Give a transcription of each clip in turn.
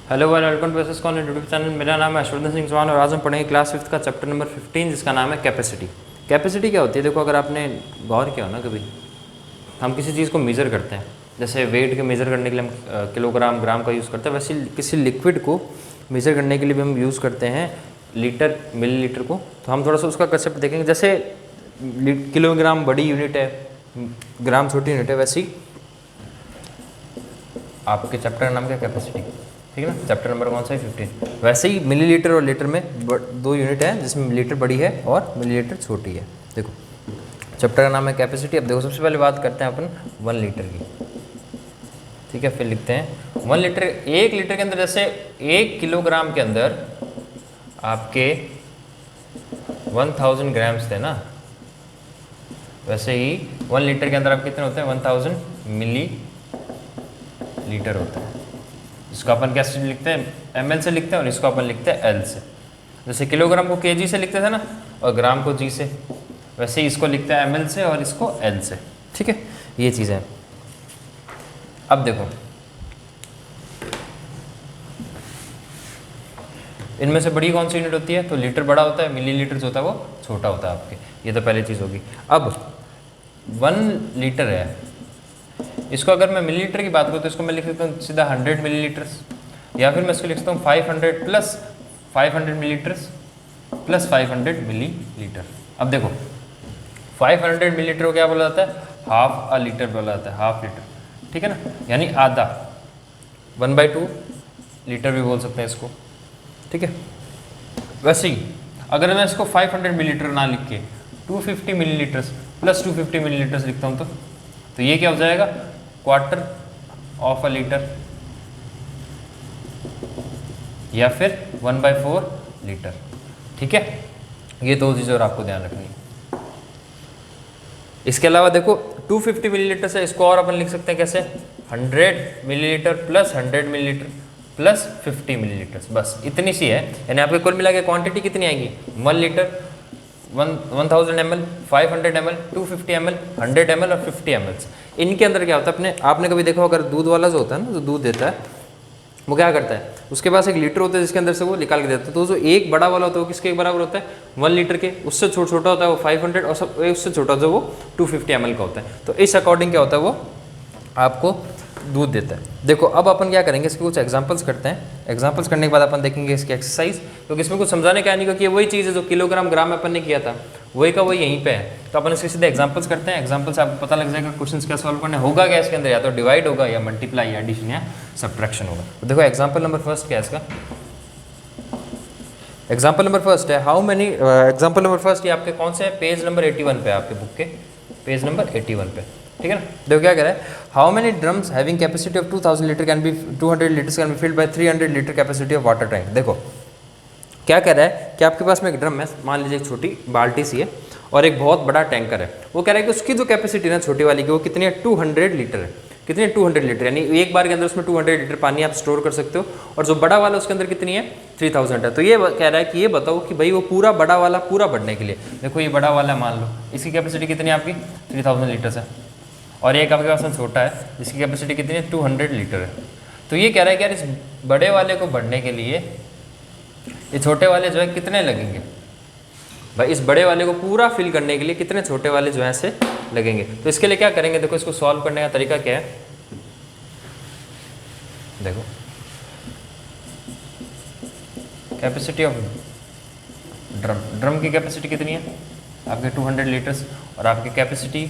Hello welcome to SS college YouTube channel. मेरा नाम है अश्वर्धन सिंह चौहान और आज हम पढ़ेंगे क्लास 5 का चैप्टर नंबर 15 जिसका नाम है कैपेसिटी। कैपेसिटी क्या होती है? देखो, अगर आपने गौर किया हो ना, कभी हम किसी चीज़ को मेज़र करते हैं, जैसे वेट के मेज़र करने के लिए हम किलोग्राम ग्राम का यूज़ करते हैं, वैसे किसी लिक्विड को मेज़र करने के लिए भी हम यूज़ करते हैं लीटर मिलीलीटर को। तो हम थोड़ा सा उसका कंसेप्ट देखेंगे। जैसे किलोग्राम बड़ी यूनिट है, ग्राम छोटी यूनिट है, वैसी आपके चैप्टर का नाम क्या है? कैपेसिटी। ठीक है ना, चैप्टर नंबर कौन सा है? 15। वैसे ही मिलीलीटर और लीटर में दो यूनिट है, जिसमें लीटर बड़ी है और मिलीलीटर छोटी है। देखो, चैप्टर का नाम है कैपेसिटी। अब देखो, सबसे पहले बात करते हैं अपन 1 लीटर की। ठीक है, फिर लिखते हैं 1 लीटर। 1 लीटर के अंदर जैसे 1 किलोग्राम के अंदर आपके 1000 ग्राम्स थे ना, वैसे ही 1 लीटर के अंदर आप कितने होते हैं? 1000 मिली लीटर होता है। इसको अपन कैसे लिखते हैं? ml से लिखते हैं, और इसको अपन लिखते हैं l से। जैसे किलोग्राम को kg से लिखते थे ना, और ग्राम को g से, वैसे ही इसको लिखते हैं ml से और इसको l से। ठीक है, ये चीज़ है। अब देखो, इनमें से बड़ी कौन सी यूनिट होती है? तो लीटर बड़ा होता है, मिलीलीटर जो होता है वो छोटा होता है आपके। ये तो पहली चीज़ होगी। अब 1 लीटर है, इसको अगर मैं मिलीलीटर की बात करूँ तो इसको मैं लिख सकता हूँ सीधा 100 मिलीलीटर्स, या फिर मैं इसको लिख सकता हूँ 500 प्लस 500 मिलीलीटर्स प्लस 500 मिलीलीटर। अब देखो, 500 मिलीलीटर को क्या बोला जाता है? हाफ अ लीटर बोला जाता है, हाफ लीटर। ठीक है ना, यानी आधा। 1/2 लीटर भी बोल सकते हैं इसको। ठीक है, वैसे ही अगर मैं इसको 500 मिलीलीटर ना लिख के 250 मिलीलीटर्स प्लस 250 मिलीलीटर्स लिखता हूँ तो ये क्या हो जाएगा? क्वार्टर ऑफ अ लीटर, या फिर 1/4 लीटर। ठीक है, ये दो चीज़ें और आपको ध्यान रखनी है। इसके अलावा देखो, 250 मिलीलीटर से इसको और अपन लिख सकते हैं कैसे? 100 millilitre plus 100 millilitre plus 50 millilitre. बस इतनी सी है, यानी आपके कुल मिला के क्वांटिटी कितनी आएगी? 1 litre, 1000 ml, 500 ml, 250 ml, 100 ml और 50 ml। इनके अंदर क्या होता है? आपने कभी देखा अगर दूध वाला जो होता है ना, जो दूध देता है, वो क्या करता है? उसके पास एक लीटर होता है जिसके अंदर से वो निकाल के देता है। तो जो एक बड़ा वाला होता है वो किसके बराबर होता है? 1 लीटर के। उससे छोटा होता है वो 500, और सब उससे छोटा जो वो 250 ml का होता है। तो इस अकॉर्डिंग क्या होता है? वो आपको दूध देता है। देखो, अब अपन क्या करेंगे, इसके कुछ एग्जांपल्स करते हैं। एग्जांपल्स करने के बाद अपन देखेंगे इसकी एक्सरसाइज, क्योंकि इसमें कुछ समझाने का नहीं, क्योंकि वही चीज़ है जो किलोग्राम ग्राम में अपन ने किया था, वही का वही यहीं पे है। तो अपन इसके सीधे एग्जांपल्स करते हैं। एग्जांपल से आपको पता लग जाएगा क्वेश्चन क्या सॉल्व करना होगा क्या इसके अंदर, या तो डिवाइड होगा या मल्टीप्लाई या एडिशन या सब्ट्रैक्शन होगा। तो देखो, एग्जाम्पल नंबर फर्स्ट क्या है इसका? एग्जाम्पल नंबर फर्स्ट है how many. Example number first ये आपके कौन से है? पेज नंबर 81 पे, आपके बुक के पेज नंबर 81 पे। ठीक है ना, देखो क्या कह रहा है? How many drums having capacity of 2000 litre can be 200 litres can be filled by 300 litre capacity of water tank. देखो क्या कह रहा है कि आपके पास में एक ड्रम है, मान लीजिए एक छोटी बाल्टी सी है, और एक बहुत बड़ा टैंकर है। वो कह रहा है कि उसकी जो कैपेसिटी है छोटी वाली की, वो कितनी है? 200 लीटर है। कितनी है? 200 लीटर, यानी एक बार के अंदर उसमें 200 लीटर पानी आप स्टोर कर सकते हो। और जो बड़ा वाला उसके अंदर कितनी है? 3000 है। तो ये कह रहा है कि ये बताओ कि भाई वो पूरा बड़ा वाला पूरा बढ़ने के लिए, देखो ये बड़ा वाला मान लो, इसकी कैपेसिटी कितनी है आपकी? 3000 लीटर है, और एक आपके पास में छोटा है जिसकी कैपेसिटी कितनी है? 200 लीटर है। तो ये कह रहा है कि यार इस बड़े वाले को बढ़ने के लिए ये छोटे वाले जो है कितने लगेंगे? भाई इस बड़े वाले को पूरा फिल करने के लिए कितने छोटे वाले जो है से लगेंगे? तो इसके लिए क्या करेंगे? देखो, इसको सॉल्व करने का तरीका क्या है? देखो, कैपेसिटी ऑफ ड्रम की कैपेसिटी कितनी है आपके? 200 लीटर्स। और आपकी कैपेसिटी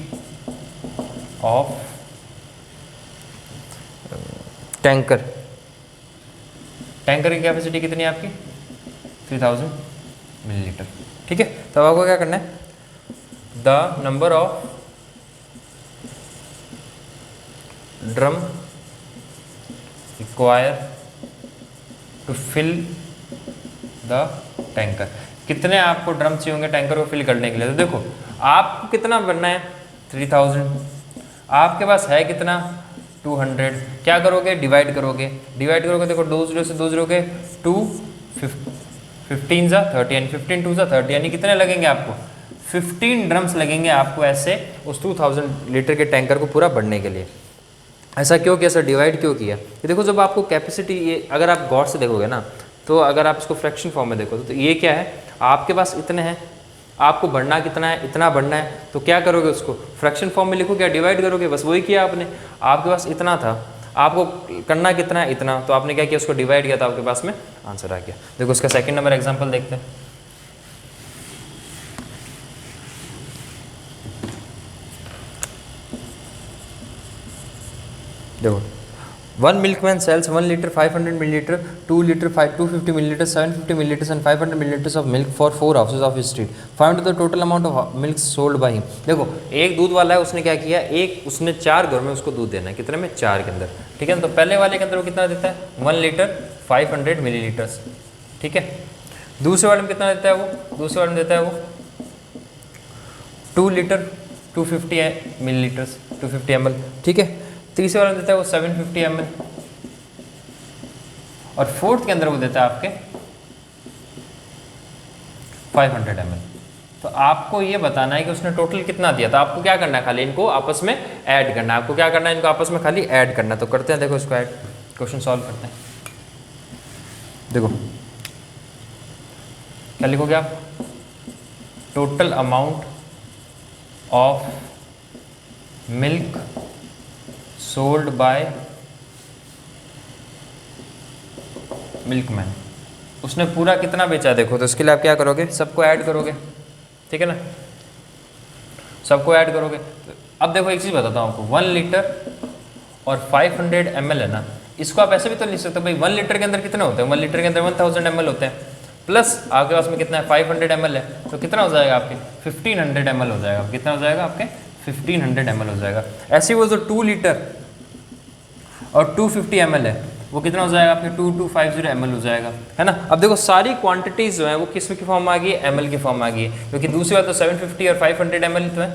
ऑफ टैंकर की कैपेसिटी कितनी है आपकी? 3000 मिलीलीटर। ठीक है, तब आपको क्या करना है? The number of drum require to fill the tanker. कितने आपको ड्रम चाहिए होंगे टैंकर को फिल करने के लिए? तो देखो, आपको कितना बनना है? 3000। आपके पास है कितना? 200। क्या करोगे? डिवाइड करोगे। देखो 2 0 से 2 0 के 2, 15 जा 30, यानी 15 2 जा 30, यानी कितने लगेंगे आपको? 15 ड्रम्स लगेंगे आपको ऐसे उस 2000 लीटर के टैंकर को पूरा भरने के लिए। ऐसा क्यों किया सर, डिवाइड क्यों किया? ये देखो जब आपको कैपेसिटी, ये अगर आप गौर से देखोगे ना, तो अगर आप इसको फ्रैक्शन फॉर्म में देखो तो ये क्या है, आपके पास इतने हैं, आपको बढ़ना कितना है, इतना बढ़ना है, तो क्या करोगे, उसको फ्रैक्शन फॉर्म में लिखोगे या डिवाइड करोगे, बस वही किया आपने। आपके पास इतना था, आपको करना कितना है, इतना, तो आपने क्या किया, उसको डिवाइड किया, तो आपके पास में आंसर आ गया। देखो उसका सेकंड नंबर एग्जांपल देखते हैं। देखो 1 milkman sells 1 liter 500 milliliter 2 liter 250 milliliter 750 milliliters and 500 milliliters of milk for 4 houses of his street. Find the total amount of milk sold by him. देखो एक दूध वाला है, उसने क्या किया, एक उसने 4 घर में उसको दूध देना है, कितने में, 4 के अंदर, ठीक है। तो पहले वाले के अंदर वो कितना देता है, 1 लीटर 500 मिलीलीटर्स, ठीक है। दूसरे वाले में कितना देता है वो, दूसरे वाले में देता है वो 2 लीटर 250 मिलीलीटर्स 250 ml, ठीक है। तीसरे वाले में देता है वो 750 ml, और फोर्थ के अंदर वो देता है आपके 500 ml। तो आपको ये बताना है कि उसने टोटल कितना दिया था। आपको क्या करना है, खाली इनको आपस में ऐड करना है। आपको क्या करना है, इनको आपस में खाली ऐड करना है। तो करते हैं, देखो इसको ऐड, क्वेश्चन सॉल्व करते हैं। देखो क्या लिखोगे आप, total amount of milk sold by milkman, उसने पूरा कितना बेचा देखो। तो इसके लिए आप क्या करोगे, सबको ऐड करोगे, ठीक है ना, सबको ऐड करोगे। तो अब देखो एक चीज़ बताता हूँ आपको, 1 लीटर और 500 ml है ना, इसको आप ऐसे भी तो लिख सकते हो भाई, 1 लीटर के अंदर कितने होते हैं, 1 लीटर के अंदर 1000 ml होते हैं, प्लस आपके पास में कितना है, 500 ml है, तो कितना हो जाएगा आपके 1500 ml हो जाएगा। कितना हो जाएगा आपके 1500 ml हो जाएगा। ऐसे वो जो 2 लीटर और 250 ml है, वो कितना हो जाएगा आपके 2250 ml हो जाएगा, है ना। अब देखो सारी क्वांटिटीज जो है वो किस की फॉर्म में आ गई है, ml की फॉर्म में आ गई है, क्योंकि दूसरी बात तो 750 और 500 ml तो है,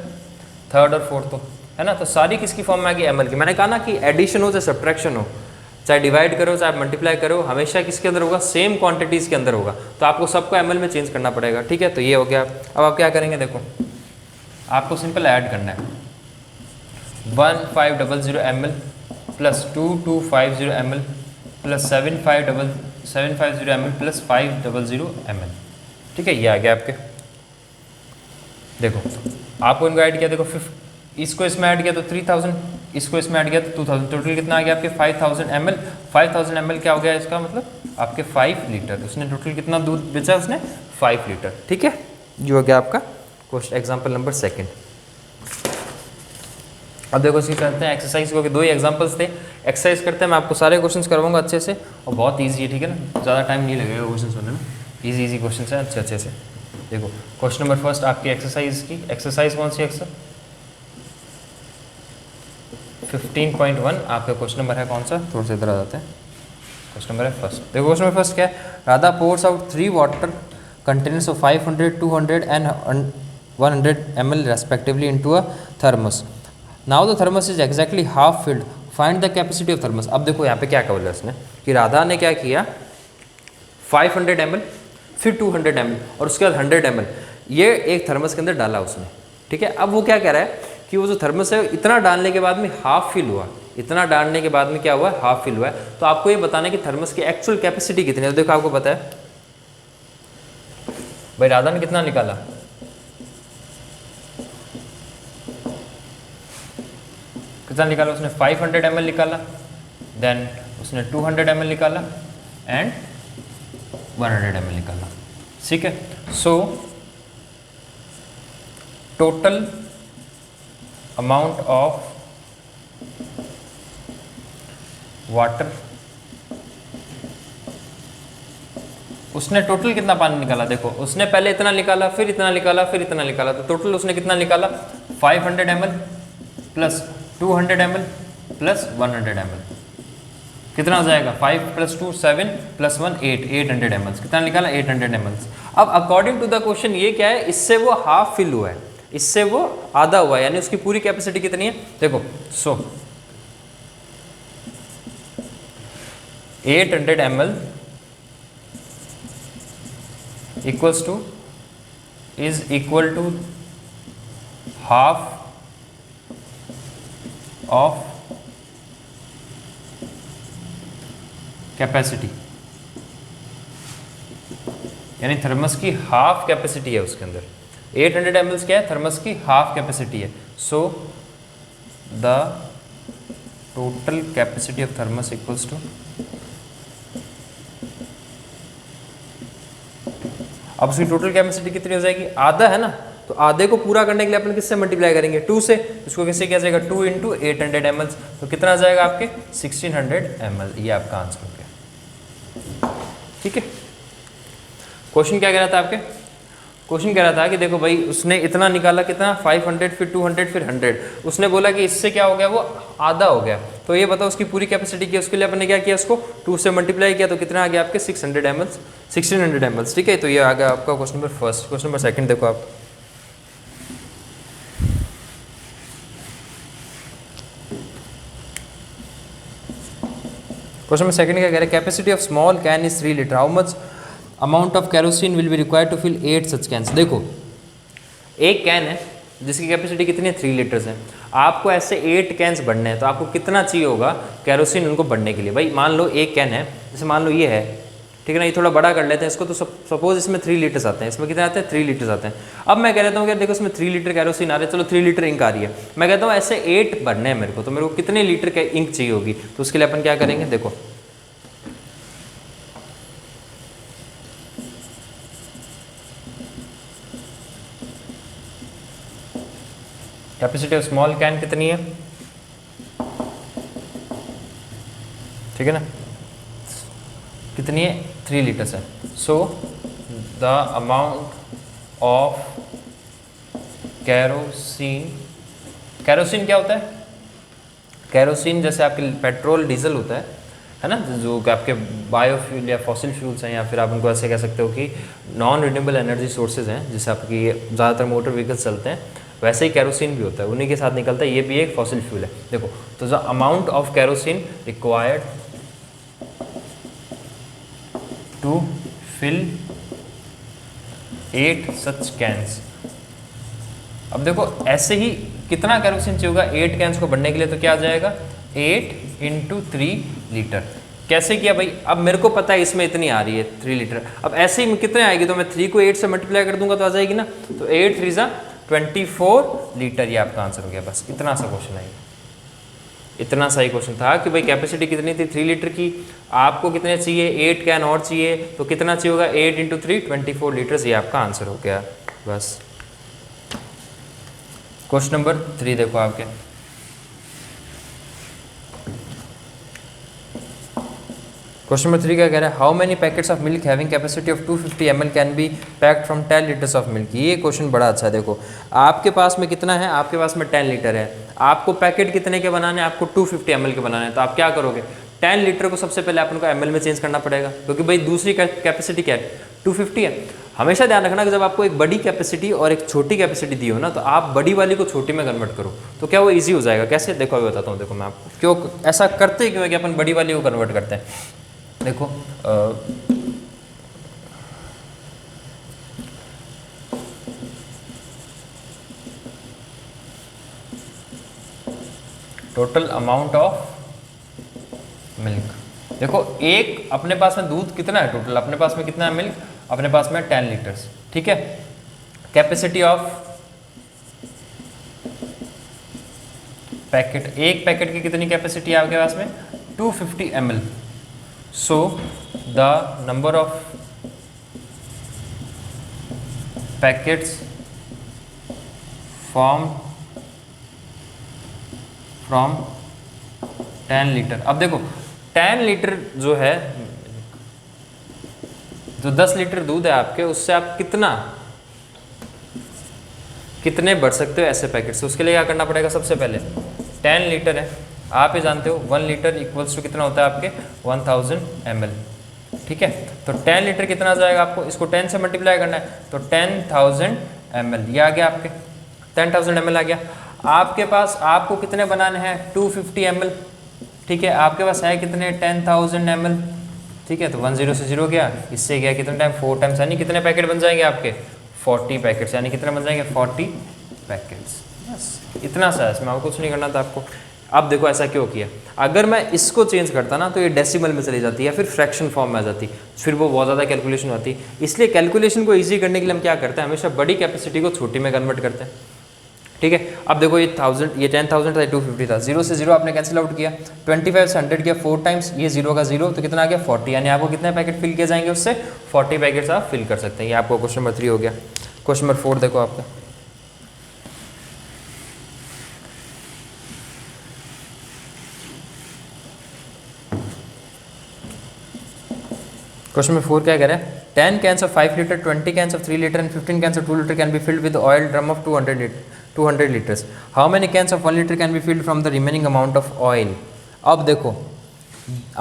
थर्ड और फोर्थ तो, है ना। तो सारी किसकी फॉर्म में आ गई, ml की। मैंने कहा ना कि एडिशन हो चाहे सब्ट्रैक्शन हो, चाहे डिवाइड करो चाहे मल्टीप्लाई करो, हमेशा किसके अंदर होगा, सेम क्वांटिटीज़ के अंदर होगा। तो आपको सबको ml में चेंज करना पड़ेगा, ठीक है। तो ये हो गया। अब आप क्या करेंगे, देखो आपको सिंपल ऐड करना है, 1500 ml plus 2250 ml plus 750 ml plus 500 ml, ठीक है। ये आ गया आपके। देखो आपको इनको ऐड किया, देखो इसको इसमें ऐड किया तो 3000, इसको इसमें ऐड किया तो 2000, टोटल कितना आ गया आपके 5000 ml। 5000 ml क्या हो गया इसका मतलब आपके 5 लीटर। उसने टोटल कितना दूध बेचा, उसने 5 लीटर, ठीक है। जो हो गया आपका क्वेश्चन एग्जाम्पल नंबर 2। अब देखो इसकी करते हैं एक्सरसाइज को, 2 ही एग्जांपल्स थे। एक्सरसाइज करते हैं, मैं आपको सारे क्वेश्चंस करवाऊंगा अच्छे से, और बहुत इजी है, ठीक है ना, ज़्यादा टाइम नहीं लगेगा क्वेश्चन होने में, इजी क्वेश्चन है अच्छे से। देखो क्वेश्चन नंबर फर्स्ट आपकी एक्सरसाइज की, एक्सरसाइज कौन सी एक्सर 15.1 आपका क्वेश्चन नंबर है कौन सा, थोड़ा सा इधर आ जाते हैं। क्वेश्चन नंबर है फर्स्ट। देखो क्वेश्चन नंबर फर्स्ट क्या है, Radha pores out 3 water containers of 500, 200 and 100 ml respectively into a thermos. Now the thermos is exactly half filled, find the capacity of thermos. अब देखो यहाँ पे क्या बोला उसने कि राधा ने क्या किया, 500 ml फिर 200 ml और उसके बाद 100 ml ये एक थर्मस के अंदर डाला उसने, ठीक है। अब वो क्या कह रहा है कि वो जो थर्मस है इतना डालने के बाद में हाफ फिल हुआ, इतना डालने के बाद में क्या हुआ, हाफ फिल हुआ है। तो आपको ये बताना है कि थर्मस की एक्चुअल कैपेसिटी कितनी है। तो देखो आपको पता है भाई राधा ने कितना निकाला, कितना निकाला उसने 500 ml निकाला, देन उसने 200 ml निकाला एंड 100 ml निकाला, ठीक है। So total amount of water, उसने टोटल कितना पानी निकाला, देखो उसने पहले इतना निकाला, फिर इतना निकाला, फिर इतना निकाला, तो टोटल उसने कितना निकाला 500 ml plus 200 ml plus 100 ml, कितना हो जाएगा 5 + 2 7 + 1 8, 800 ml। कितना निकाला 800 ml। अब अकॉर्डिंग टू द क्वेश्चन ये क्या है, इससे वो हाफ फिल हुआ है, इससे वो आधा हुआ है, यानी उसकी पूरी कैपेसिटी कितनी है। देखो so 800 ml is equal to half of capacity, यानी थर्मस की हाफ कैपेसिटी है उसके अंदर। 800 ml क्या है, थर्मस की हाफ कैपेसिटी है। So the total capacity of thermos equals to, अब उसकी टोटल कैपेसिटी कितनी हो जाएगी, आधा है ना, तो आधे को पूरा करने के लिए अपन किससे मल्टीप्लाई करेंगे, 2 से। इसको किससे किया जाएगा, 2 × 800 ml, तो कितना आ जाएगा आपके 1600 ml। ये आपका आंसर हो गया। ठीक है, क्वेश्चन क्या कह रहा था आपके, क्वेश्चन कह रहा था कि देखो भाई उसने इतना निकाला, कितना 500, फिर 200, फिर 100, उसने बोला कि इससे क्या हो गया, वो आधा हो गया। तो ये बताओ उसकी पूरी कैपेसिटी की, उसके लिए अपन ने क्या किया, उसको 2 से मल्टीप्लाई किया, तो कितना आ गया आपके 600 ml, 1600 ml। ठीक है, तो ये आ गया आपका question number first. Question number second देखो आप, क्वेश्चन नंबर सेकंड क्या कह रहे हैं, capacity of small can is 3 litre, how much amount of kerosene will be required to fill 8 such cans. देखो एक कैन है जिसकी कैपेसिटी कितनी है, 3 लीटर्स है। आपको ऐसे 8 कैन्स भरने हैं, तो आपको कितना चाहिए होगा कैरोसिन उनको भरने के लिए। भाई मान लो एक कैन है, जैसे मान लो ये है, ठीक है ना, ये थोड़ा बड़ा कर लेते हैं इसको, तो सपोज इसमें 3 लीटर्स आते हैं, इसमें कितने आते हैं, 3 लीटर्स आते हैं। अब मैं कह रहा हूँ कि देखो इसमें 3 लीटर कैरोसिन आ रहे हैं, चलो 3 लीटर इंक आ रही है, मैं कहता हूँ ऐसे 8 भरने हैं मेरे को, तो मेरे को कितने लीटर का इंक चाहिए होगी। तो उसके लिए अपन क्या करेंगे, देखो कैपेसिटी ऑफ स्मॉल कैन कितनी है, ठीक है ना, कितनी है, 3 लीटर्स है। So the amount of kerosene, kerosene क्या होता है, कैरोसिन जैसे आपके पेट्रोल डीजल होता है ना, जो आपके बायोफ्यूल या फॉसिल फ्यूल्स हैं, या फिर आप उनको ऐसे कह सकते हो कि नॉन रिन्यूएबल एनर्जी सोर्सेज हैं, जिससे आपकी ज़्यादातर मोटर व्हीकल्स चलते हैं, वैसे ही कैरोसिन भी होता है, उन्हीं के साथ निकलता है, ये भी एक फॉसिल फ्यूल है। देखो तो the amount of kerosene required to fill 8 such cans. अब देखो ऐसे ही कितना कैरोसिन चाहिए होगा 8 कैंस को भरने के लिए, तो क्या आ जाएगा 8 × 3 लीटर। कैसे किया भाई, अब मेरे को पता है इसमें इतनी आ रही है 3 लीटर, अब ऐसे ही कितने आएगी, तो मैं 3 को 8 से मल्टीप्लाई कर दूंगा तो आ जाएगी ना, तो 8 3 ज़ा 24 लीटर, ये आपका आंसर हो गया। बस इतना सा क्वेश्चन है, इतना सा ही क्वेश्चन था कि भाई कैपेसिटी कितनी थी 3 लीटर की, आपको कितने चाहिए, 8 कैन और चाहिए, तो कितना चाहिए होगा 8 × 3 24 लीटर्स, ये आपका आंसर हो गया। बस क्वेश्चन नंबर 3 देखो आपके, क्वेश्चन नंबर 3 क्या कह रहा है, how many packets of milk having capacity of 250 ml can be packed from 10 litres of milk. ये क्वेश्चन बड़ा अच्छा है। देखो आपके पास में कितना है, आपके पास में 10 लीटर है, आपको पैकेट कितने के बनाने हैं, आपको 250 ml के बनाने हैं, तो आप क्या करोगे, 10 लीटर को सबसे पहले अपन को ml में चेंज करना पड़ेगा, क्योंकि भाई दूसरी कैपेसिटी क्या है 250 है। हमेशा ध्यान रखना कि जब आपको एक बड़ी कैपेसिटी और एक छोटी कैपेसिटी दी हो ना, तो आप बड़ी वाली को छोटी में कन्वर्ट करो, तो क्या वो इजी हो जाएगा। कैसे, देखो अभी बताता हूँ। देखो मैं आपको क्यों ऐसा करते क्यों है कि अपन बड़ी वाली को कन्वर्ट करते हैं। देखो टोटल अमाउंट ऑफ मिल्क, देखो एक अपने पास में दूध कितना है, टोटल अपने पास में कितना है मिल्क, अपने पास में 10 लीटर्स, ठीक है। कैपेसिटी ऑफ पैकेट, एक पैकेट की कितनी कैपेसिटी है आपके पास में 250 ml। So the number of packets from 10 litre. अब देखो 10 लीटर जो है, जो 10 लीटर दूध है आपके, उससे आप कितने बढ़ सकते हो ऐसे पैकेट से। उसके लिए क्या करना पड़ेगा, सबसे पहले 10 लीटर है, आप ये जानते हो 1 लीटर इक्वल्स टू कितना होता है आपके 1000 ml, ठीक है। तो 10 लीटर कितना आ जाएगा, आपको इसको 10 से मल्टीप्लाई करना है, तो 10,000 ml, ये आ गया आपके 10,000 ml आ गया। आपके पास आपको कितने बनाने हैं 250 ml, ठीक है। आपके पास है कितने 10,000 ml, ठीक है। तो 10 से 0 गया, इससे गया कितने टाइम 4 टाइम्स, यानी कितने पैकेट बन जाएंगे आपके 40 पैकेट्स, यानी कितने बन जाएंगे 40 पैकेट्स। बस इतना सा है, इसमें आपको कुछ नहीं करना था आपको। अब देखो ऐसा क्यों किया, अगर मैं इसको चेंज करता ना तो ये डेसिमल में चली जाती है या फिर फ्रैक्शन फॉर्म में आ जाती, फिर वो बहुत ज़्यादा कैलकुलेशन होती। इसलिए कैलकुलेशन को ईजी करने के लिए हम क्या करते हैं, हमेशा बड़ी कैपेसिटी को छोटी में कन्वर्ट करते हैं। ठीक है, अब देखो ये 1000, ये 10,000 था, 250 था, 0 से 0 आपने कैंसिल आउट किया, 25 से 100 किया 4 टाइम्स, ये 0 का 0 तो कितना आ गया 40, यानी आपको कितने पैकेट फिल किए जाएंगे उससे, 40 पैकेट्स आप फिल कर सकते हैं। ये आपको क्वेश्चन नंबर 3 हो गया। क्वेश्चन नंबर 4 देखो आपका, क्वेश्चन नंबर 4 क्या कह रहा है, 10 cans of 5 liter, 20 cans of 3 liter and 15 cans of 2 liter can be filled with oil drum of 200 liters. How many cans of 1 liter can be filled from the remaining amount of oil? अब देखो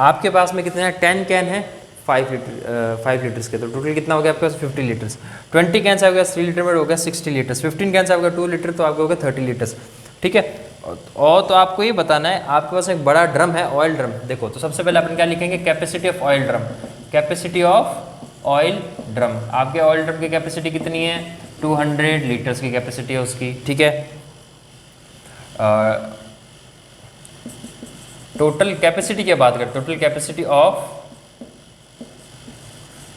आपके पास में कितने हैं, 10 can है 5 litres के, तो total कितना हो गया आपके पास 50 लीटर्स। 20 कैन से हो गया 3 लीटर में हो गया 60 लीटर्स, 15 कैन से हो गया 2 लीटर तो आपको हो गया 30 लीटर्स। ठीक है, और तो आपको ये बताना है, आपके पास एक बड़ा ड्रम है, ऑयल ड्रम। देखो तो सबसे पहले अपन क्या लिखेंगे, capacity of oil drum, capacity of oil drum. आपके ऑयल ड्रम की कैपेसिटी कितनी है, 200 लीटर्स की कैपेसिटी है उसकी। ठीक है, टोटल कैपेसिटी की बात करें, total capacity of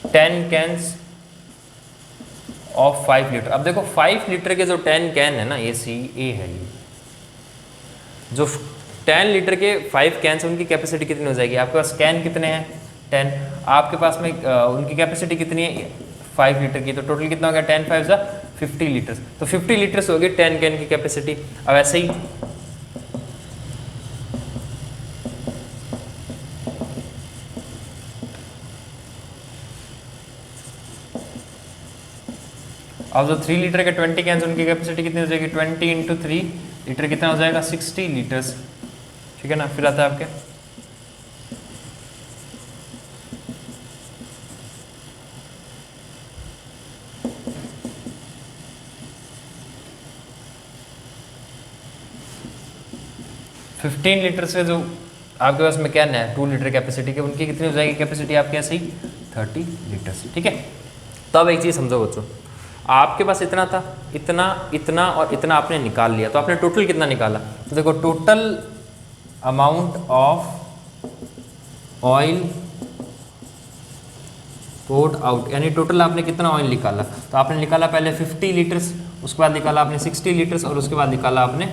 10 cans of 5 litre. अब देखो 5 लीटर के जो 10 कैन है ना, ये सी ए है, ये जो 10 लीटर के 5 कैन उनकी कैपेसिटी कितनी हो जाएगी, आपके पास कैन कितने हैं 10, आपके पास में उनकी कैपेसिटी कितनी है 5 लीटर की, तो टोटल कितना हो गया 10 5 जा 50 लीटर्स, तो 50 लीटर्स हो गई 10 कैन की कैपेसिटी। अब ऐसे ही अब जो 3 लीटर के 20 कैन उनकी कैपेसिटी कितनी हो जाएगी, 20 इंटू 3 लीटर कितना हो जाएगा 60 लीटर्स। ठीक है ना, फिर आता है आपके $15 लीटर से जो आपके पास में कैन है 2 लीटर कैपेसिटी के, उनकी कितनी हो जाएगी कैपेसिटी आपके ऐसे ही 30 लीटर्स। ठीक है, तो अब एक चीज़ समझो बच्चों, आपके पास इतना था, इतना इतना और इतना आपने निकाल लिया, तो आपने टोटल कितना निकाला, तो देखो total amount of oil poured out, यानी टोटल आपने कितना ऑयल निकाला, तो आपने निकाला पहले 50 लीटर्स, उसके बाद निकाला आपने 60 लीटर्स और उसके बाद निकाला आपने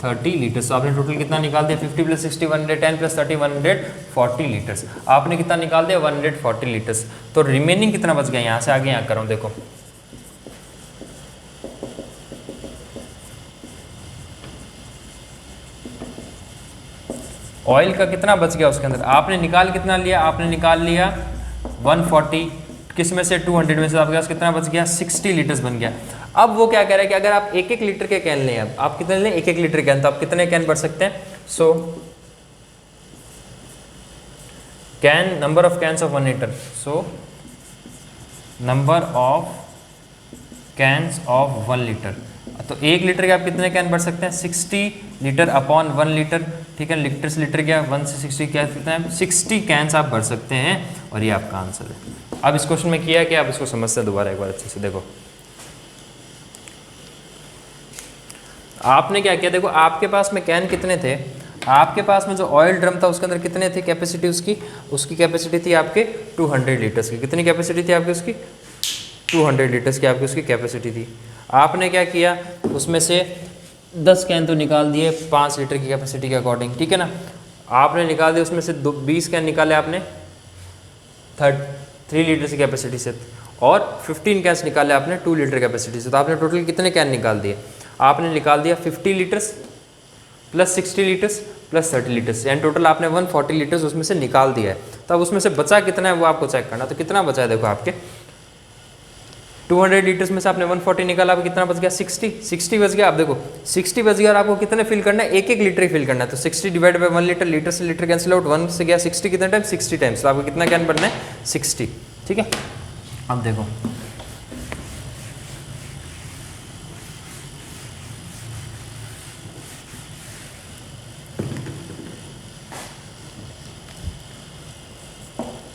30 लीटर्स। तो आपने टोटल कितना निकाल दिया, 50 प्लस 60 110 प्लस 30 140 लीटर्स। आपने कितना निकाल दिया 140 लीटर्स। तो रिमेनिंग कितना बच गया, यहाँ से आगे यहाँ करूँ, देखो ऑयल का कितना बच गया उसके अंदर, आपने निकाल कितना लिया, आपने निकाल लिया 140, किस में से 200 में से आपके पास कितना बच गया 60 लीटर्स बन गया। अब वो क्या कह रहा है कि अगर आप 1-1 लीटर के कैन लें, अब आप कितने लें 1-1 लीटर कैन, तो आप कितने कैन भर सकते हैं, so can number of cans of 1 litre, so number of cans of 1 litre, तो 1 लीटर के आप कितने कैन भर सकते हैं 60 लीटर अपॉन 1 लीटर। ठीक है, लीटर्स लीटर क्या 1 से 60 क्या कितना है 60 कैन्स आप भर सकते हैं, और ये आपका आंसर है। अब इस क्वेश्चन में किया है कि आप इसको समझते हैं दोबारा एक बार अच्छे से। देखो आपने क्या किया, देखो आपके पास में कैन कितने थे, आपके पास में जो ऑयल ड्रम था उसके अंदर कितने थे कैपेसिटी उसकी कैपेसिटी थी आपके 200 लीटर्स की। कितनी कैपेसिटी थी आपकी उसकी 200 लीटर्स की आपकी उसकी कैपेसिटी थी। आपने क्या किया, उसमें से 10 कैन तो निकाल दिए 5 लीटर की कैपेसिटी के अकॉर्डिंग। ठीक है ना, आपने निकाल दिया उसमें से 20 कैन निकाले आपने 3 लीटर की कैपेसिटी से, और 15 कैन निकाले आपने 2 लीटर कैपेसिटी से। तो आपने टोटल कितने कैन निकाल दिए, आपने निकाल दिया 50 litres plus 60 litres plus 30 litres, यानी टोटल आपने 140 लीटर्स उसमें से निकाल दिया है। तब उसमें से बचा कितना है वो आपको चेक करना। तो कितना बचा है, देखो आपके 200 लीटर्स में से आपने 140 निकाला, अब कितना बच गया 60 बच गया। आप देखो 60 बच गया और आपको कितने फिल करना है, 1-1 लीटर ही फिल करना है। तो 60 डिवाइड बाय 1 लीटर, लीटर से लीटर कैंसिल आउट, 1 से गया 60 कितने टाइम 60 टाइम्स, तो आपको कितना कैन बनना है 60। ठीक है, अब देखो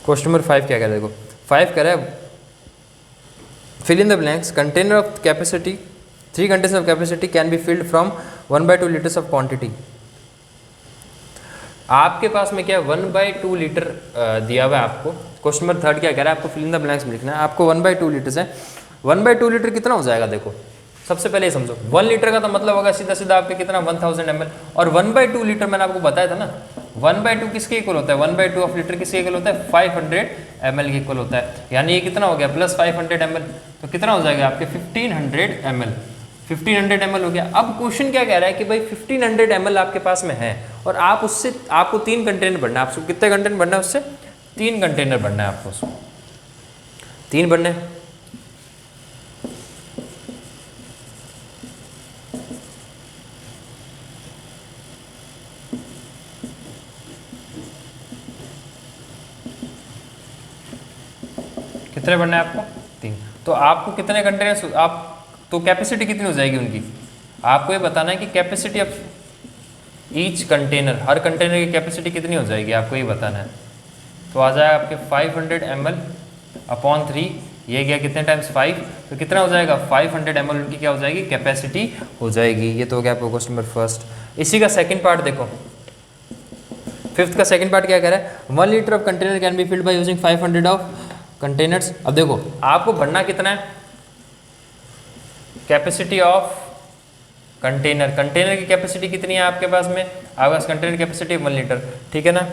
क्वेश्चन नंबर 5 क्या कह रहा है, देखो 5 कह रहा है fill in the blanks, container of capacity 3 containers of capacity can be filled from 1/2 liters of quantity आपके पास में क्या 1/2 लीटर दिया हुआ है आपको। क्वेश्चन नंबर 3 क्या कह रहा है, आपको फिल इन द ब्लैंक्स में लिखना है। आपको 1/2 लीटर है, 1/2 लीटर कितना हो जाएगा, देखो सबसे पहले ये समझो 1 लीटर का तो मतलब होगा सीधा सीधा आपके कितना 1000 ml, और 1/2 लीटर मैंने आपको बताया था ना, 1/2 किसके इक्वल होता है, 1/2 ऑफ लीटर किसके इक्वल होता है, 500 ml के इक्वल होता है। यानी ये कितना हो गया प्लस 500 ml, तो कितना हो जाएगा आपके 1500 ml, 1500 ml हो गया। अब क्वेश्चन क्या कह रहा है कि भाई 1500 ml आपके पास में है और आप उससे आपको 3 कंटेनर भरना है। आपको कितने कंटेनर भरना है, उससे 3 कंटेनर भरना है आपको, उसको 3 भरने हैं। कितने बनना है आपको, 3। तो आपको कितने कंटेनर, आप तो कैपेसिटी कितनी हो जाएगी उनकी, आपको ये बताना है कि capacity of each container, her container की कैपेसिटी कितनी हो जाएगी, आपको ये बताना है। तो आ जाएगा आपके 500 ml अपॉन 3, ये गया कितने टाइम्स 5, तो कितना हो जाएगा 500 ml उनकी क्या हो जाएगी, कैपेसिटी हो जाएगी। ये तो हो गया आपको क्वेश्चन नंबर फर्स्ट। इसी का सेकंड पार्ट देखो, 5th का सेकंड पार्ट क्या कह रहा है, 1 litre of container can be filled by using 500 of containers. अब देखो आपको भरना कितना है, कैपेसिटी ऑफ कंटेनर, कंटेनर की कैपेसिटी कितनी है आपके पास में, आपके पास कंटेनर कैपेसिटी 1 लीटर, ठीक है ना।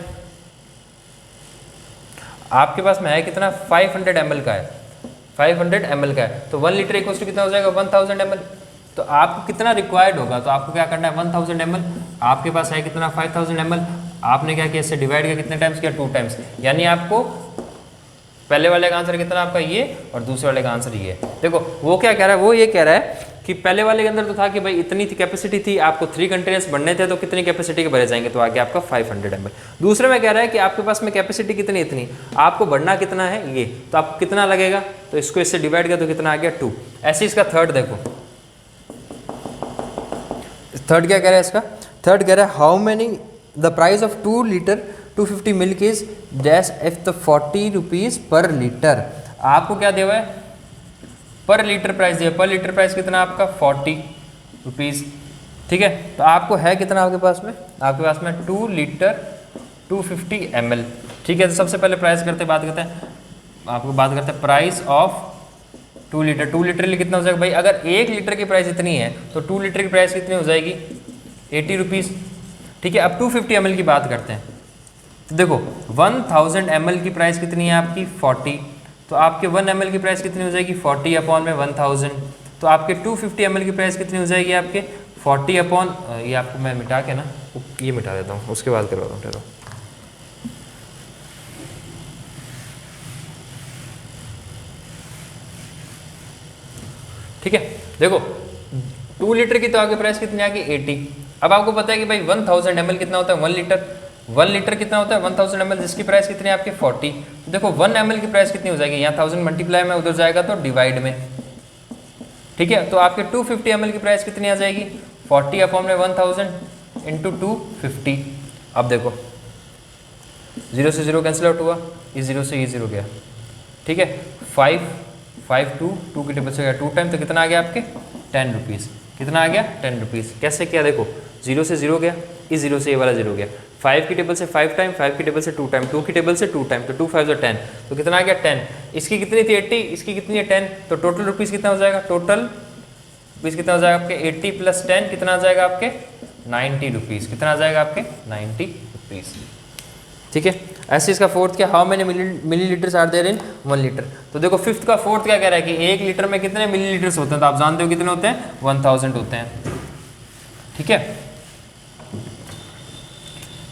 आपके पास में है कितना 500 ml का है, 500 ml का है, तो 1 लीटर इक्वल टू कितना हो जाएगा 1000 ml। तो आपको कितना रिक्वायर्ड होगा, तो आपको क्या करना है 1000 ml, आपके पास है कितना 5000 ml, आपने क्या किया इससे डिवाइड किया, कितने टाइम्स किया 2 टाइम्स, यानी आपको पहले वाले का आंसर कितना आपका ये और दूसरे वाले का आंसर ये। देखो वो क्या कह रहा है, वो ये कह रहा है कि पहले वाले के अंदर तो था कि भाई इतनी कैपेसिटी थी, आपको 3 कंटेनर्स बनने थे, तो कितनी कैपेसिटी के भरे जाएंगे, तो आगे आपका 500 ml। दूसरे में कह रहा है कि आपके पास में कैपेसिटी कितनी, इतनी, आपको बढ़ना कितना है ये, तो आपको कितना लगेगा, तो इसको इससे डिवाइड किया तो कितना आ गया 2। ऐसे इसका थर्ड देखो, थर्ड क्या कह रहा है इसका, थर्ड कह रहा है how many the price of 2 litre 250 milk is dash if the 40 rupees पर लीटर। आपको क्या दिया हुआ है, पर लीटर प्राइस दिया, पर लीटर प्राइस कितना आपका 40 रुपीज़, ठीक है। तो आपको है कितना आपके पास में, आपके पास में 2 लीटर 250 ml, ठीक है। तो सबसे पहले प्राइस करते बात करते हैं, आपको बात करते हैं प्राइस ऑफ 2 लीटर। 2 लीटर लिए कितना हो जाएगा भाई, अगर 1 लीटर की प्राइस इतनी है तो 2 लीटर की प्राइस कितनी हो जाएगी 80 रुपीज़, ठीक है। अब 250 ml की बात करते हैं, तो देखो 1000 ml की प्राइस कितनी है आपकी 40, तो आपके 1 ml की प्राइस कितनी हो जाएगी 40 अपॉन में 1000, तो आपके 250 ml की प्राइस कितनी हो जाएगी आपके 40 अपॉन, ये आपको मैं मिटा के ना ये मिटा देता हूँ, उसके बाद करवाता हूँ ठहरो। ठीक है, देखो 2 लीटर की तो आपकी प्राइस कितनी आ गई 80। अब आपको पता है कि भाई 1000 ml कितना होता है 1 लीटर, 1 लीटर कितना होता है 1000 ml, जिसकी प्राइस कितनी है आपकी 40। तो देखो 1 ml की प्राइस कितनी हो जाएगी, यहाँ 1000 मल्टीप्लाई में उधर जाएगा तो डिवाइड में, ठीक है। तो आपके 250 ml की प्राइस कितनी आ जाएगी 40 अपॉन में 1000 इंटू 250। अब देखो 0 से 0 कैंसिल आउट हुआ, इस 0 से ये 0 गया, ठीक है। 5 2 की टेबल से गया 2 टाइम, तो कितना आ गया आपके 10 रुपीज़, कितना आ गया 10 रुपीज़। कैसे किया, देखो 0 से 0 गया, इस 0 से ये वाला 0 गया, 5 की टेबल से 5 टाइम, 5 की टेबल से 2 टाइम, 2 की टेबल से 2 टाइम, तो 2 5 10, तो कितना आ गया 10। इसकी कितनी थी 80, इसकी कितनी है 10, तो टोटल रुपीज़ कितना हो जाएगा, टोटल रुपीज़ कितना हो जाएगा आपके 80 प्लस 10 कितना आ जाएगा आपके 90 रुपीज़, कितना आ जाएगा आपके 90 रुपीज़, ठीक है। ऐसे इसका फोर्थ क्या, how many millilitres are there in 1 litre. तो देखो फिफ्थ का फोर्थ क्या कह रहा है कि 1 लीटर में कितने मिलीलीटर्स होते हैं, तो आप जानते हो कितने होते हैं 1000 होते हैं, ठीक है।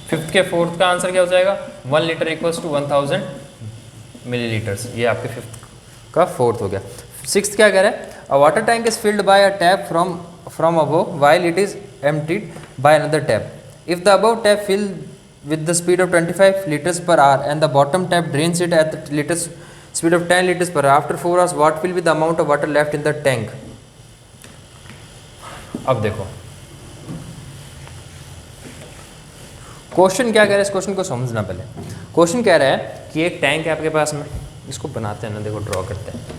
फिफ्थ के फोर्थ का आंसर क्या हो जाएगा 1 लीटर इक्वल्स टू 1000 मिलीलीटर्स, ये आपके फिफ्थ का फोर्थ हो गया। सिक्स्थ क्या कह रहा है, a water tank is filled by a tap from above while it is emptied by another tap. If the above tap fill with the speed of 25 liters per hour and the bottom tap drains it at the speed of 10 liters per hour, after 4 hours what will be the amount of water left in the tank। अब देखो question क्या कह रहा है, इस question को समझना पहले। क्वेश्चन कह रहा है कि एक टैंक है आपके पास में, इसको बनाते हैं ना, देखो ड्रॉ करते हैं।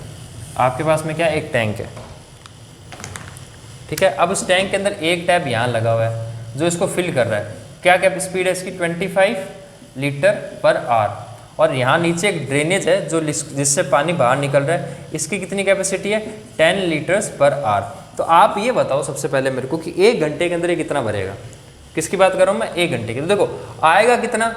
आपके पास में क्या एक टैंक है, ठीक है। अब उस टैंक के अंदर एक टैप यहाँ लगा हुआ है जो इसको फिल कर रहा है, क्या क्या स्पीड है इसकी 25 लीटर पर आवर। और यहाँ नीचे एक ड्रेनेज है जो जिससे पानी बाहर निकल रहा है, इसकी कितनी कैपेसिटी है 10 लीटर्स पर आवर। तो आप ये बताओ सबसे पहले मेरे को कि 1 घंटे के अंदर ये कितना भरेगा। किसकी बात कर रहा हूँ मैं, 1 घंटे की। तो देखो आएगा कितना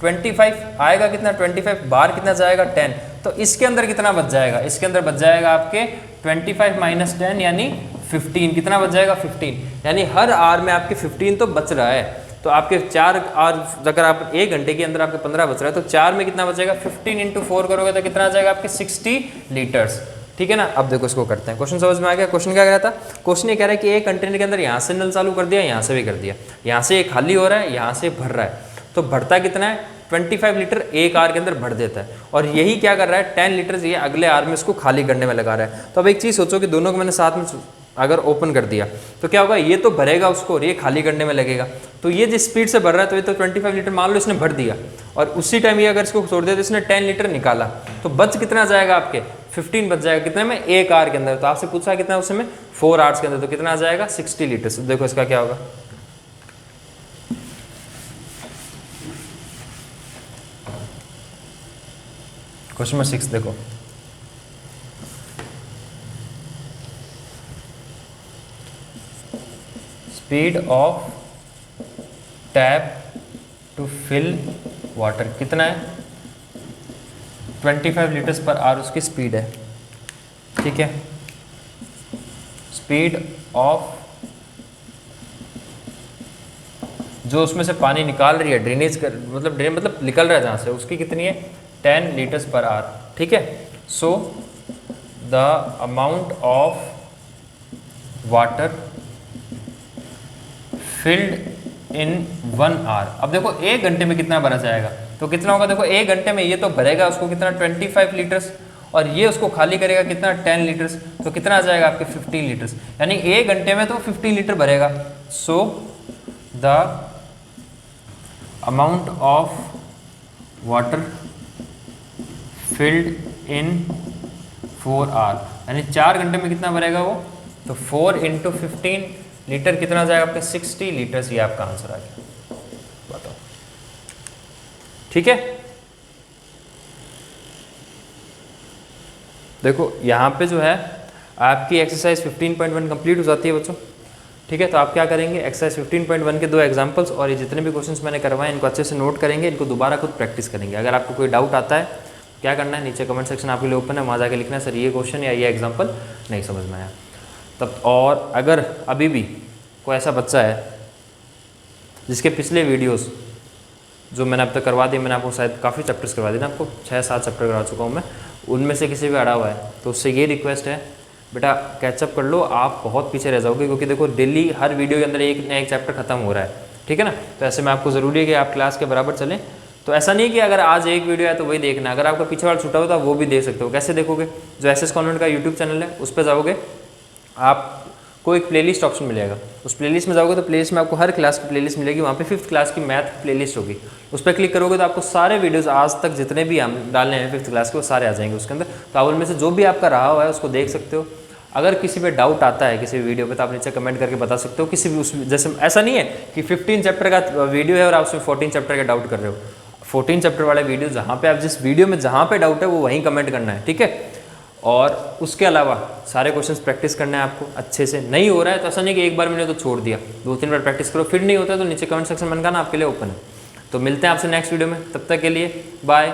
25, आएगा कितना 25, बाहर कितना जाएगा 10, तो इसके अंदर कितना बच जाएगा, इसके अंदर बच जाएगा आपके 25 माइनस 10 यानी 15, कितना बच जाएगा 15, यानी हर आवर में आपके 15 तो बच रहा है। तो आपके 4 आवर, अगर आप 1 घंटे के अंदर आपके 15 बच रहा है, तो 4 में कितना बचेगा 15 इंटू 4 करोगे तो कितना आ जाएगा आपके 60 लीटर्स। ठीक है ना। अब देखो इसको करते हैं, क्वेश्चन समझ में आ गया। क्वेश्चन क्या कह रहा था, क्वेश्चन ये कह रहा है कि एक कंटेनर के अंदर यहाँ से नल चालू कर दिया, यहाँ से भी कर दिया, यहाँ से ये खाली हो रहा है, यहाँ से भर रहा है, तो भरता कितना है 25 लीटर एक आवर के अंदर भर देता है। और यही क्या कर रहा है 10 लीटर ये अगले आवर में इसको खाली करने में लगा रहा है। तो अब एक चीज़ सोचो कि दोनों को मैंने साथ में अगर ओपन कर दिया तो क्या होगा, ये तो भरेगा उसको और ये खाली करने में लगेगा। तो ये जिस स्पीड से भर रहा है तो ये तो 25 लीटर मान लो इसने भर दिया, और उसी टाइम ये अगर इसको छोड़ दिया तो इसने 10 लीटर निकाला, तो बच कितना जाएगा आपके 15 बच जाएगा कितने में, एक आवर के अंदर। तो आपसे पूछा कितना उस समय 4 आवर्स के अंदर, तो कितना आ जाएगा 60 लीटर। तो देखो इसका क्या होगा, क्वेश्चन नंबर 6 देखो, speed of tap to fill water कितना है 25 लीटर्स पर आवर उसकी स्पीड है। ठीक है, स्पीड ऑफ जो उसमें से पानी निकाल रही है ड्रेनेज कर, मतलब ड्रेन मतलब निकल रहा है जहाँ से, उसकी कितनी है 10 लीटर्स पर आवर। ठीक है, so the amount of water filled in 1 hour. अब देखो 1 घंटे में कितना भरा जाएगा, तो कितना होगा देखो 1 घंटे में ये तो भरेगा उसको कितना 25 लीटर्स, और ये उसको खाली करेगा कितना 10 लीटर्स, तो कितना आ जाएगा आपके 15 लीटर्स, यानी 1 घंटे में तो 15 लीटर भरेगा। So the amount of water filled in 4 hour, यानी 4 घंटे में कितना भरेगा वो, तो 4 इंटू 15 लीटर कितना जाएगा आपके 60 लीटर्स। ये आपका आंसर आ गया, बताओ। ठीक है, देखो यहाँ पे जो है आपकी एक्सरसाइज 15.1 कंप्लीट हो जाती है बच्चों। ठीक है, तो आप क्या करेंगे, एक्सरसाइज 15.1 के 2 एग्जांपल्स और ये जितने भी क्वेश्चंस मैंने करवाए इनको अच्छे से नोट करेंगे, इनको दोबारा खुद प्रैक्टिस करेंगे। अगर आपको कोई डाउट आता है क्या करना है, नीचे कमेंट सेक्शन आपके लिए ओपन है, वहाँ जाके लिखना है सर ये क्वेश्चन या ये एग्जाम्पल नहीं समझ में आया तब। और अगर अभी भी कोई ऐसा बच्चा है जिसके पिछले वीडियोस जो मैंने अब तक करवा दिए, मैंने आपको शायद काफ़ी चैप्टर्स करवा दिए ना, आपको 6-7 चैप्टर करा चुका हूँ मैं, उनमें से किसी भी अड़ा हुआ है तो उससे ये रिक्वेस्ट है बेटा कैचअप कर लो, आप बहुत पीछे रह जाओगे, क्योंकि देखो डेली हर वीडियो के अंदर एक नया एक चैप्टर खत्म हो रहा है। ठीक है ना, तो ऐसे में आपको ज़रूरी है कि आप क्लास के बराबर चलें। तो ऐसा नहीं कि अगर आज एक वीडियो है तो वही देखना, अगर आपका पीछे वाला छूटा हुआ था वो भी देख सकते हो। कैसे देखोगे, जो एसएस कॉन्वेंट का यूट्यूब चैनल है उस पर जाओगे, आपको एक प्लेलिस्ट ऑप्शन मिलेगा, उस प्लेलिस्ट में जाओगे तो प्लेलिस्ट में आपको हर क्लास की प्लेलिस्ट मिलेगी, वहाँ पे 5th क्लास की मैथ प्लेलिस्ट होगी, उस पर क्लिक करोगे तो आपको सारे वीडियोस आज तक जितने भी हम डालने हैं 5th क्लास के वो सारे आ जाएंगे उसके अंदर। तो आप उनमें से जो भी आपका रहा हुआ है उसको देख सकते हो। अगर किसी पे डाउट आता है किसी वीडियो पे तो आप नीचे कमेंट करके बता सकते हो। किसी भी उसमें जैसे ऐसा नहीं है कि 15 चैप्टर का वीडियो है और आप उसमें 14 चैप्टर का डाउट कर रहे हो, 14 चैप्टर वाले वीडियो जहाँ पे आप जिस वीडियो में जहाँ पे डाउट है वो वहीं कमेंट करना है। ठीक है, और उसके अलावा सारे क्वेश्चंस प्रैक्टिस करना है आपको अच्छे से। नहीं हो रहा है तो ऐसा नहीं कि एक बार मैंने तो छोड़ दिया, 2-3 बार प्रैक्टिस करो, फिर नहीं होता है तो नीचे कमेंट सेक्शन बनना आपके लिए ओपन है। तो मिलते हैं आपसे नेक्स्ट वीडियो में, तब तक के लिए बाय।